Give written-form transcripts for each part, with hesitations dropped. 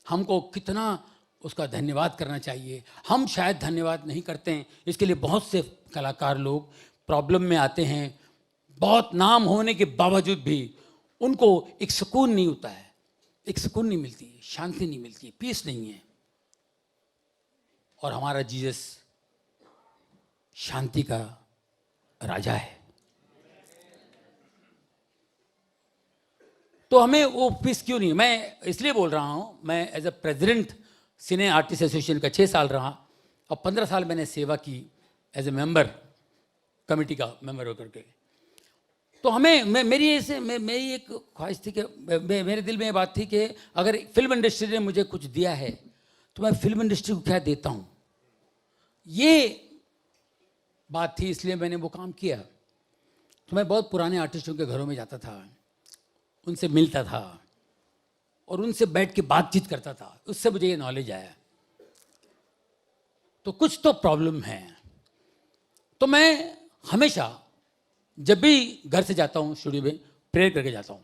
हमको कितना उसका धन्यवाद करना चाहिए। हम शायद धन्यवाद नहीं करते हैं, इसके लिए बहुत से कलाकार लोग प्रॉब्लम में आते हैं, बहुत नाम होने के बावजूद भी उनको एक सुकून नहीं होता है, एक सुकून नहीं मिलती है, शांति नहीं मिलती है, पीस नहीं है। और हमारा जीसस शांति का राजा है। तो हमें वो पीस क्यों नहीं? मैं इसलिए बोल रहा हूं, मैं as a president cine artist association का 6 साल रहा और 15 साल मैंने सेवा की एज ए मेंबर, कमेटी का मेंबर होकर के। तो हमें मेरी एक ख्वाहिश थी कि मेरे दिल में ये बात थी कि अगर फिल्म इंडस्ट्री ने मुझे कुछ दिया है तो मैं फिल्म इंडस्ट्री को क्या देता हूँ, ये बात थी, इसलिए मैंने वो काम किया। तो मैं बहुत पुराने आर्टिस्टों के घरों में जाता था, उनसे मिलता था और उनसे बैठ के बातचीत करता था, उससे मुझे ये नॉलेज आया। तो कुछ तो प्रॉब्लम है। तो मैं हमेशा जब भी घर से जाता हूँ स्टूडियो में प्रेयर करके जाता हूँ,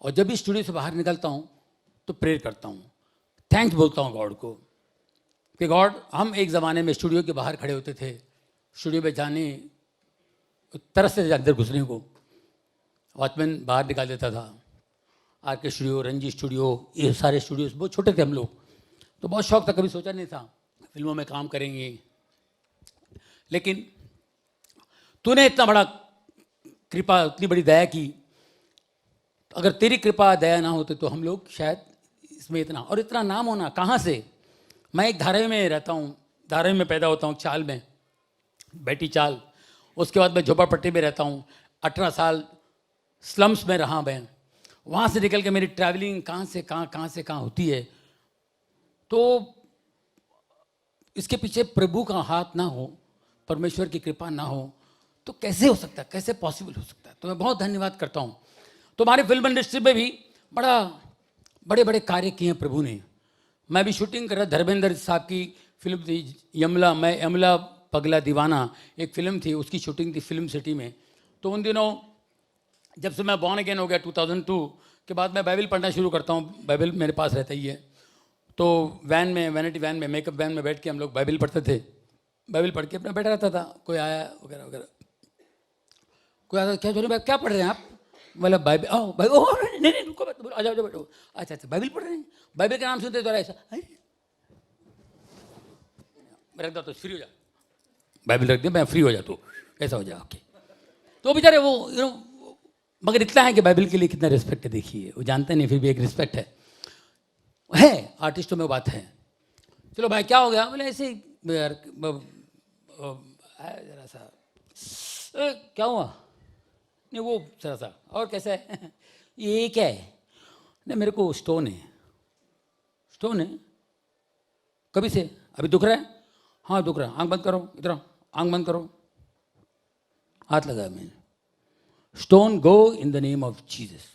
और जब भी स्टूडियो से बाहर निकलता हूँ तो प्रेयर करता हूँ, थैंक्स बोलता हूँ गॉड को कि गॉड, हम एक ज़माने में स्टूडियो के बाहर खड़े होते थे, स्टूडियो में जाने तरस से अंदर घुसने को वॉचमैन बाहर निकाल देता था। आर के स्टूडियो, रंजी स्टूडियो, ये सारे स्टूडियोज बहुत छोटे थे हम लोग, तो बहुत शौक था, कभी सोचा नहीं था फिल्मों में काम करेंगे। लेकिन तूने इतना बड़ा कृपा, इतनी बड़ी दया की, अगर तेरी कृपा दया ना होती तो हम लोग शायद इसमें इतना, और इतना नाम होना कहाँ से? मैं एक धारावी में रहता हूँ, धारावी में पैदा होता हूँ, चाल में, बेटी चाल। उसके बाद मैं झोपड़पट्टी में रहता हूँ, 18 साल स्लम्स में रहा मैं। वहाँ से निकल के मेरी ट्रैवलिंग कहाँ से कहाँ होती है। तो इसके पीछे प्रभु का हाथ ना हो, परमेश्वर की कृपा ना हो तो कैसे हो सकता है, कैसे पॉसिबल हो सकता है? तो मैं बहुत धन्यवाद करता हूँ। तो हमारी फिल्म इंडस्ट्री में भी बड़े बड़े कार्य किए हैं प्रभु ने। मैं भी शूटिंग कर रहा, धर्मेंद्र साहब की फिल्म थी यमला, मैं यमला पगला दीवाना, एक फिल्म थी, उसकी शूटिंग थी फिल्म सिटी में। तो उन दिनों जब से मैं बॉर्न अगेन हो गया 2002 के बाद, मैं बाइबल पढ़ना शुरू करता हूँ, बाइबल मेरे पास रहता ही है। तो वैन में, वैनिटी वैन में, मेकअप वैन में बैठ के हम लोग बाइबल पढ़ते थे। बाइबल पढ़ के अपना बैठा रहता था, कोई आया वगैरह वगैरह, कोई आता, क्या जोरी क्या पढ़ रहे हैं आप? बोला बाइबल। नहीं रुको, आ जाओ बैठो। अच्छा बाइबल पढ़ रहे हैं? बाइबल का नाम सुनते तो ऐसा रख दो तो फ्री हो जा, बाइबल रख दिया, मैं फ्री हो जाता हूँ, ऐसा हो जाए। ओके। तो बेचारे वो मगर इतना है कि बाइबल के लिए कितना रिस्पेक्ट है, देखिए, वो जानते नहीं फिर भी एक रिस्पेक्ट है आर्टिस्टों में बात है। चलो भाई क्या हो गया? बोले ऐसे यार जरा सा क्या हुआ? नहीं वो जरा सा, और कैसा है? ये क्या है? नहीं मेरे को स्टोन है। स्टोन है? कभी से? अभी दुख रहा है? हाँ दुख रहा है। आंख बंद करो, इधर आंख बंद करो। हाथ लगाया मैंने। Stone go in the name of Jesus.